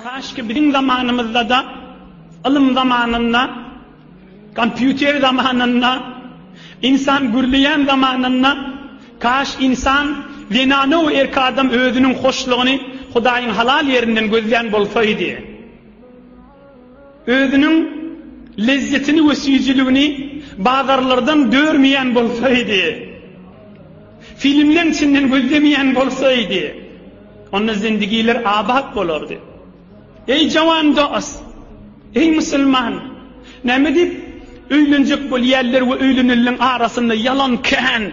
Kaşki bizim zamanımızda da, ılım zamanında, kompüter zamanında, insan gürleyen zamanında, kaş insan venanı o erki adam özünün hoşluğunu Hudayın halal yerinden gözleyen bolsaydı. Özünün lezzetini ve suyuculuğunu bazarlardan görmeyen bolsaydı. Filmlerin içinden gözlemeyen bolsaydı. Onun zindigiler abat bolurdu. Ey cavan dost, ey Müslüman, ne deyip öylüncük bol yerler ve öylünürlerin arasında yalan kâhen,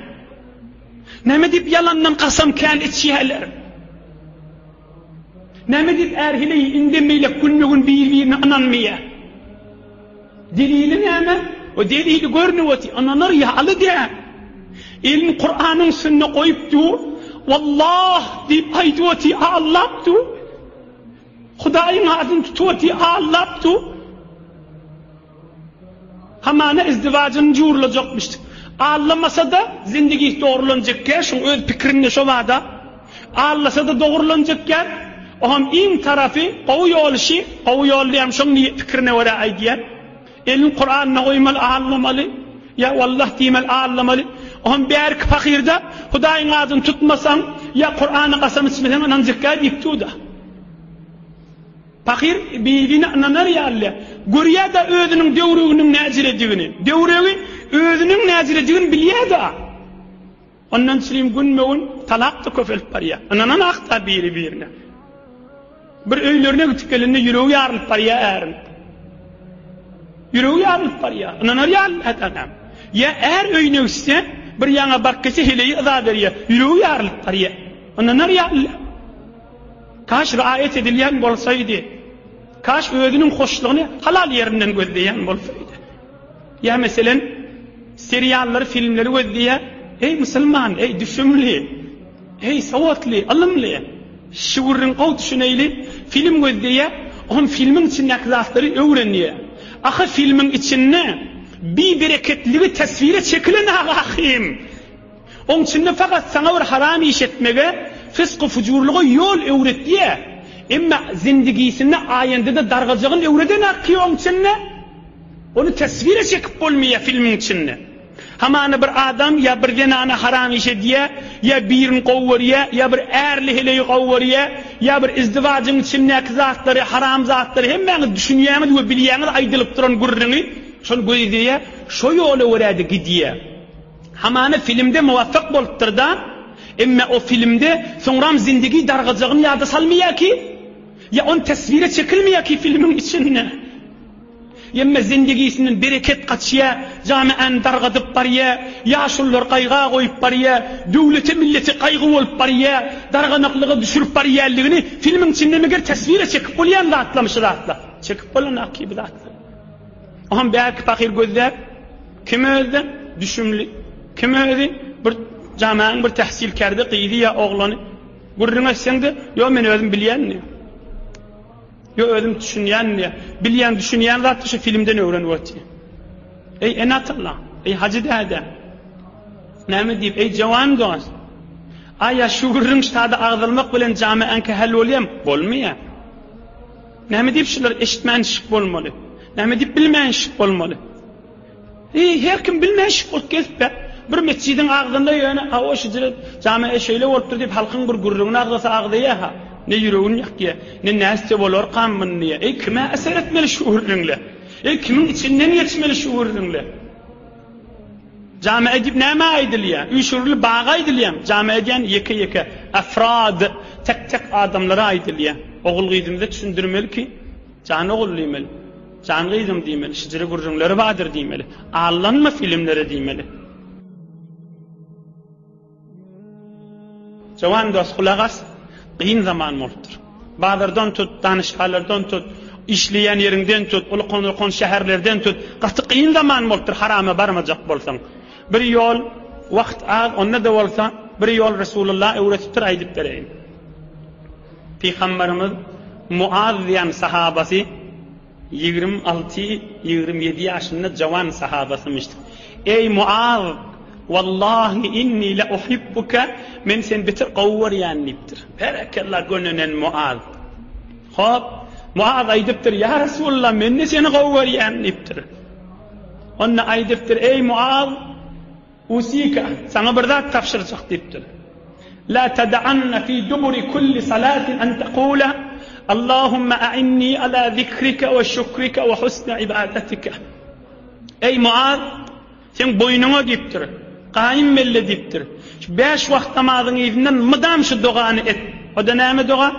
ne deyip yalandan kasam kâhen içiyeler, ne deyip erhileyi indemeyle günlüğün birbirine ananmaya. Delili ne? O delili görünüveti, ananır ya alı de. İlin Kur'an'ın sünne koyuptu, Wallah deyip ayduveti ağlaptu. Hudayın adını tutuveti ağlaptu. Hamana izdivacını cüurulacakmıştı. Ağlamasa da zindagi doğrulanacakken, şun öz fikrinle şovada. Ağlasa da doğrulanacakken, o ham in tarafı qavu yoluşu, qavu yolluyam şun fikrine vara aydiyen. Elin Kur'an'ına koymalı ağlamalı. Ya vallah diyemel ağlamalı. O ham bir fakirde Hudayın adını tutmasan, ya Kur'an'ı kasam içmesen anan zikâ diktu da. Fakir birbirine ananar ya Allah. Görüyor da özünün devruğunun nazir edildiğini. Devruğu özünün nazir edildiğini biliyor da. Ondan söyleyeyim günmeğin talak da köfelip var ya. Ananan aktar birbirine. Bir öylerine gittiklerinde yüreği yarılıp var ya erin. Yüreği yarılıp var ya. Ananar ya Allah. Ya eğer öyne üstse bir yana barkası hileyi azad veriyor. Yüreği yarılıp var ya. Ananar ya Allah. Kaş riayet edilen bolsaydı. Kaş özünün hoşluğunu halal yerinden gözleyen bolsaydı. Ya mesela serialları, filmleri gözleyen, ey Müslüman, ey düşünmeli, ey savatlı, alımlı, şuurun qav düşüneyli, film gözleyen, onun filmin içindeki zatları öğreniyor. Aha filmin içinde bir bereketli tasvire çekilen ağahim. Onun içinde fakat sana bir haram iş etmeye, fıskı fucurluğu yol öğretiye. Ama zindigisinde ayende de dargacığın öğreden akıyor onun içinde. Onu tasvire çekip olmuyor filmin içinde. Hamanı bir adam ya bir venana haram iş ediyor, ya birini kovvarıyor, ya bir erli hileyi kovvarıyor, ya bir izdivacın içindeki zatları, haram zatları hemen düşünüyorsunuz ve biliyorsunuz aydılıp duran gurrunu. Şunu gözlüyor, şu yolu oraya gidiyor. Hamanı filmde muvaffak boluptur da, ama o filmde sonram zindagi dargacığını yada salmıyor ki, ya on tasvire çekilmiyor ki filmin içinde. Ama zindagisinin bereket kaçıyor, camiyen dargadıp barıyor, yaşlılar kayga koyup barıyor, devleti milleti kaygı olup barıyor, darganaklığı düşürüp barıyorluğunu filmin içinde mi tasvire çekip oluyan da atlamışlar atla. Çekip olan akibi de atla. Ohan belki fakir gözler, kim öldü? Düşümlü. Kim öldü? Bir camiyen bir tahsil kerdi, kıydı ya oğlanı. Gurruna sen de, yo ben özüm bileyen ne? Yo özüm düşünyen ne? Bileyen, düşünyen zaten şu filmden öğreniyor. Ey enatullah, ey hacı dede. Ne mi deyip, ey cavan dost. Aya şu gurrun ştada ağzılmak bilen camiyen ki hal olayım, olmuyor. Ne mi deyip şunlar eşitmen şık olmalı. Ne mi deyip bilmeyen şık olmalı. Her kim bilmeyen şık olup gelip be. Bir mescidin ağzında yani o şıcırı camiye şöyle oluptur deyip halkın bir gurruğun ağzısı ağzı ya. Ne yüreğin yok ya. Ne nesli olur kanmın niye. Ey kime eser etmeli şuurunla. Ey kimin içinden geçmeli şuurunla. Camiye deyip ne ma ediliyor? Üşürlü bağa ediliyor. Camiye diyen yeke afrad tek adamlara ediliyor. Oğul gıydımda düşündürmeli ki canı oğul demeli. Can gıydım demeli. Şıcırı gurrunları vardır demeli. Ağlanma filmlere demeli. Cavan dost kulağız, kıyın zaman oluptur. Bağlardan tut, danışkalardan tut, işleyen yerinden tut, ulukon şehirlerden tut, katı kıyın zaman oluptur, harama barmacak bolsan. Bir yol, vakt ağ, onda da olsa, bir yol Resulullah öğretiptir, aydip vereyim. Peygamberimiz, Muaz diyen sahabası, 26-27 yaşında cavan sahabasımıştır. Ey Muaz, Wallahi inni la uhibbuka, men sen bitir qawwar yaniptir. Barakallah gönünen Muaz. Hop, Muaz aydıptır, ya Resulullah men seni qawwar yaniptir. Onna aydıptır, ey Muaz, usika, sana bir zat tapşıracak diptir. La tad'anna fi duburi kulli salatin an taqula Allahumma a'inni ala zikrika ve şükrika ve husni ibadatika. Ey Muaz, sen boynuna diptir, qaim melle diptir. 5 vaqt namazın izinden mıdam şu duanı et. O da näme dua?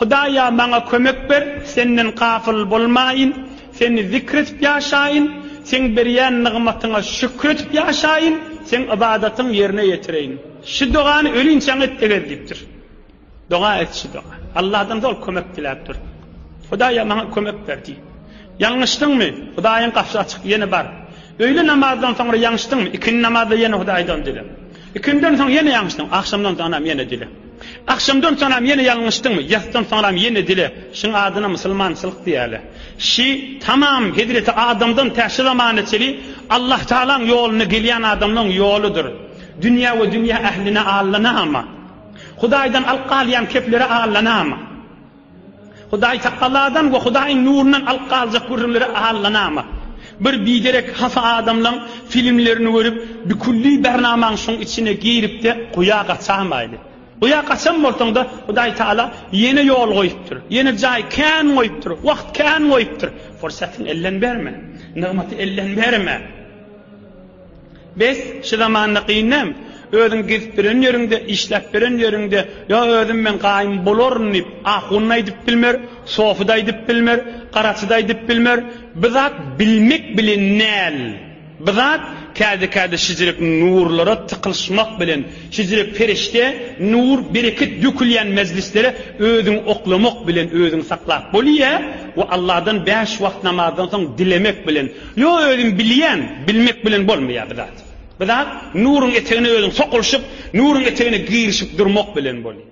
Hudaýa maňa kömek ber, senden gafil bolmaýyn, seni zikretip ýaşaýyn, sen berýän nigmatyňa şükretip ýaşaýyn, sen ibadatyň ýerine ýetireýin. Şu duany ölünçe et diptir. Dua et şu dua. Allah'dan da kömek diläpdir. Hudaýa maňa kömek berdi. Ýalňyşdyňmy? Hudaýyň gapsy açyk ýene bar. Öýle namazdan soňra ýalňyşdyňmy? Ikindi namazda ýene Hudaýdan dile. İkindinden soň ýene ýalňyşdyň, akşamdan soňra ýene dile. Akşamdan soňra ýene ýalňyşdyňmy? Ýatdan soňra ýene dile. Şuň adyna musulmançylyk diýäle. Şi tamam Hazreti Adamdan täşir amanetçili Allah Taala'nın ýoluna gelýän adamnyň ýoludur. Dünya we dünya ähline allanama. Hudaýdan alqalyan keplere allanama. Hudaý Taala'dan we Hudaýyň nurundan alqalja gurrulary allanama. Bir biderek hafa adamlaryň filmlerini görüp bir kulli bernamaň şoň içine girip de guya gaçamaýdy. Guya gaçan bolsaňda Hudaý Taala ýene ýol goýupdyr. Ýene jaý kan goýupdyr. Wagt kan goýupdyr. Fursatyň elden berme. Nigmaty elden berme. Biz şu zamanda qiynam özüň gezip biren ýerinde, işläp biren ýerinde, ýa özüm men gaýym bolaryn dip, ahunna edip bilmer, sofda edip bilmer, garaçyda edip bilmer, bizat bilmek bilen näl. Bizat käde şizirip nurlara tıkılışmak bilen, şizirip ferişte nur bereket dökülýän mezlislere özüň oklamak bilen özüň saklap bolýa we Allah'dan 5 wagt namazdan soň dilemek bilen. Ýa özüň bilýän, bilmek bilen bolmaýar bizat. Bizat nurun eteğine özüň sokulşyp, nurun eteğine girişip durmak bilen bolýar.